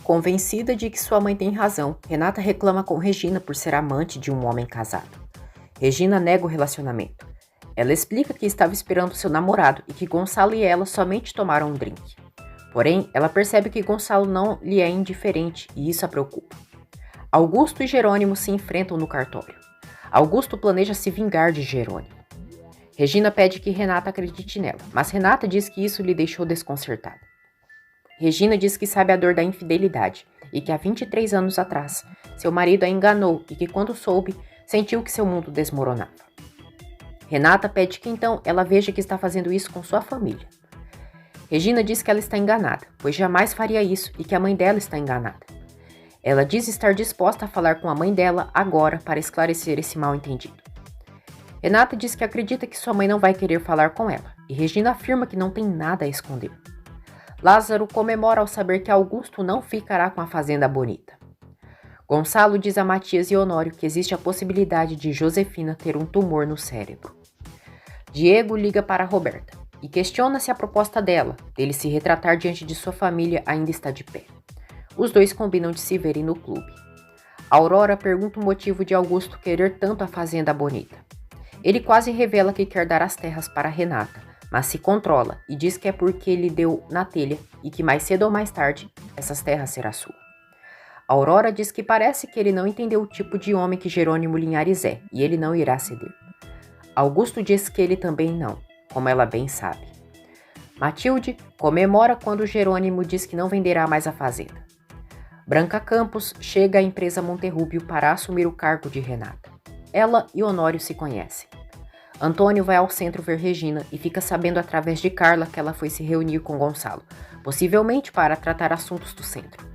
Convencida de que sua mãe tem razão, Renata reclama com Regina por ser amante de um homem casado. Regina nega o relacionamento. Ela explica que estava esperando seu namorado e que Gonçalo e ela somente tomaram um drink. Porém, ela percebe que Gonçalo não lhe é indiferente e isso a preocupa. Augusto e Jerônimo se enfrentam no cartório. Augusto planeja se vingar de Jerônimo. Regina pede que Renata acredite nela, mas Renata diz que isso lhe deixou desconcertada. Regina diz que sabe a dor da infidelidade e que há 23 anos atrás seu marido a enganou e que quando soube, sentiu que seu mundo desmoronava. Renata pede que então ela veja que está fazendo isso com sua família. Regina diz que ela está enganada, pois jamais faria isso e que a mãe dela está enganada. Ela diz estar disposta a falar com a mãe dela agora para esclarecer esse mal-entendido. Renata diz que acredita que sua mãe não vai querer falar com ela e Regina afirma que não tem nada a esconder. Lázaro comemora ao saber que Augusto não ficará com a fazenda bonita. Gonçalo diz a Matias e Honório que existe a possibilidade de Josefina ter um tumor no cérebro. Diego liga para Roberta e questiona se a proposta dele se retratar diante de sua família, ainda está de pé. Os dois combinam de se verem no clube. Aurora pergunta o motivo de Augusto querer tanto a fazenda bonita. Ele quase revela que quer dar as terras para Renata, mas se controla e diz que é porque ele deu na telha e que mais cedo ou mais tarde essas terras será sua. Aurora diz que parece que ele não entendeu o tipo de homem que Jerônimo Linhares é e ele não irá ceder. Augusto diz que ele também não, como ela bem sabe. Matilde comemora quando Jerônimo diz que não venderá mais a fazenda. Branca Campos chega à empresa Monterrúbio para assumir o cargo de Renata. Ela e Honório se conhecem. Antônio vai ao centro ver Regina e fica sabendo através de Carla que ela foi se reunir com Gonçalo, possivelmente para tratar assuntos do centro.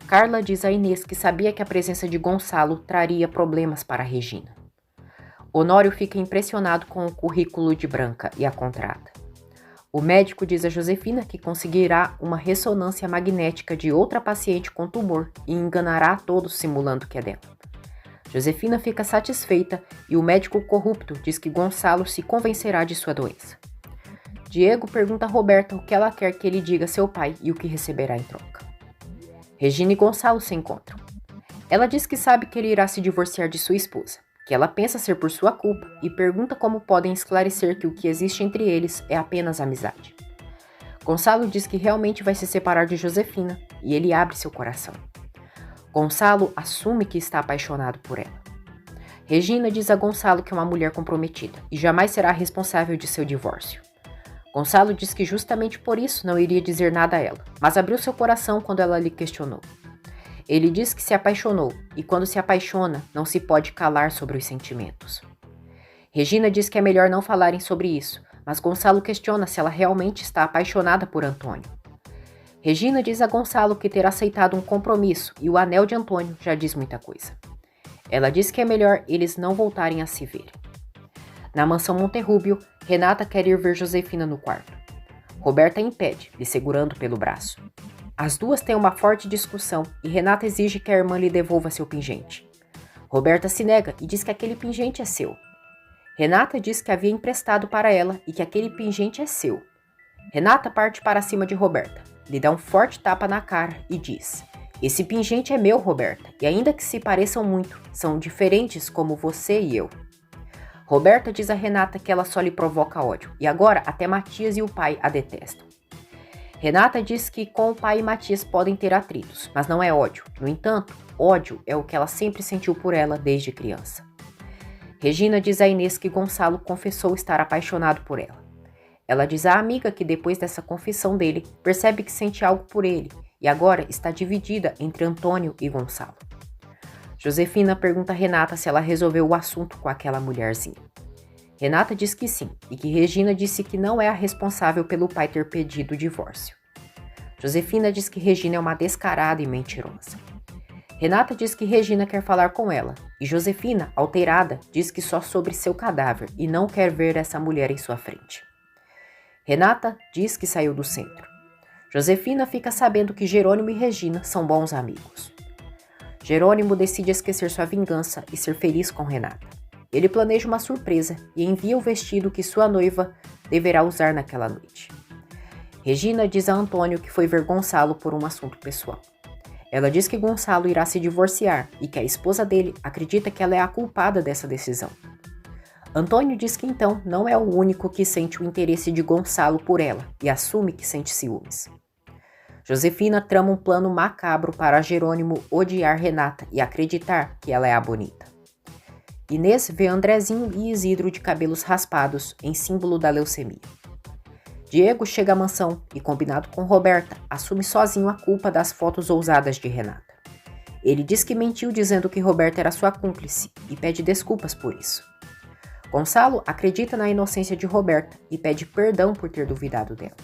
Carla diz a Inês que sabia que a presença de Gonçalo traria problemas para Regina. Honório fica impressionado com o currículo de Branca e a contrata. O médico diz a Josefina que conseguirá uma ressonância magnética de outra paciente com tumor e enganará a todos simulando que é dela. Josefina fica satisfeita e o médico corrupto diz que Gonçalo se convencerá de sua doença. Diego pergunta a Roberta o que ela quer que ele diga a seu pai e o que receberá em troca. Regina e Gonçalo se encontram. Ela diz que sabe que ele irá se divorciar de sua esposa, que ela pensa ser por sua culpa e pergunta como podem esclarecer que o que existe entre eles é apenas amizade. Gonçalo diz que realmente vai se separar de Josefina e ele abre seu coração. Gonçalo assume que está apaixonado por ela. Regina diz a Gonçalo que é uma mulher comprometida e jamais será responsável de seu divórcio. Gonçalo diz que justamente por isso não iria dizer nada a ela, mas abriu seu coração quando ela lhe questionou. Ele diz que se apaixonou e quando se apaixona não se pode calar sobre os sentimentos. Regina diz que é melhor não falarem sobre isso, mas Gonçalo questiona se ela realmente está apaixonada por Antônio. Regina diz a Gonçalo que ter aceitado um compromisso e o anel de Antônio já diz muita coisa. Ela diz que é melhor eles não voltarem a se ver. Na mansão Monterrúbio, Renata quer ir ver Josefina no quarto. Roberta impede, lhe segurando pelo braço. As duas têm uma forte discussão e Renata exige que a irmã lhe devolva seu pingente. Roberta se nega e diz que aquele pingente é seu. Renata diz que havia emprestado para ela e que aquele pingente é seu. Renata parte para cima de Roberta, lhe dá um forte tapa na cara e diz: "Esse pingente é meu, Roberta, e ainda que se pareçam muito, são diferentes como você e eu." Roberta diz a Renata que ela só lhe provoca ódio, e agora até Matias e o pai a detestam. Renata diz que com o pai e Matias podem ter atritos, mas não é ódio. No entanto, ódio é o que ela sempre sentiu por ela desde criança. Regina diz a Inês que Gonçalo confessou estar apaixonado por ela. Ela diz à amiga que depois dessa confissão dele, percebe que sente algo por ele e agora está dividida entre Antônio e Gonçalo. Josefina pergunta a Renata se ela resolveu o assunto com aquela mulherzinha. Renata diz que sim e que Regina disse que não é a responsável pelo pai ter pedido o divórcio. Josefina diz que Regina é uma descarada e mentirosa. Renata diz que Regina quer falar com ela e Josefina, alterada, diz que só sobre seu cadáver e não quer ver essa mulher em sua frente. Renata diz que saiu do centro. Josefina fica sabendo que Jerônimo e Regina são bons amigos. Jerônimo decide esquecer sua vingança e ser feliz com Renata. Ele planeja uma surpresa e envia o vestido que sua noiva deverá usar naquela noite. Regina diz a Antônio que foi ver Gonçalo por um assunto pessoal. Ela diz que Gonçalo irá se divorciar e que a esposa dele acredita que ela é a culpada dessa decisão. Antônio diz que então não é o único que sente o interesse de Gonçalo por ela e assume que sente ciúmes. Josefina trama um plano macabro para Jerônimo odiar Renata e acreditar que ela é a bonita. Inês vê Andrezinho e Isidro de cabelos raspados, em símbolo da leucemia. Diego chega à mansão e, combinado com Roberta, assume sozinho a culpa das fotos ousadas de Renata. Ele diz que mentiu dizendo que Roberta era sua cúmplice e pede desculpas por isso. Gonçalo acredita na inocência de Roberta e pede perdão por ter duvidado dela.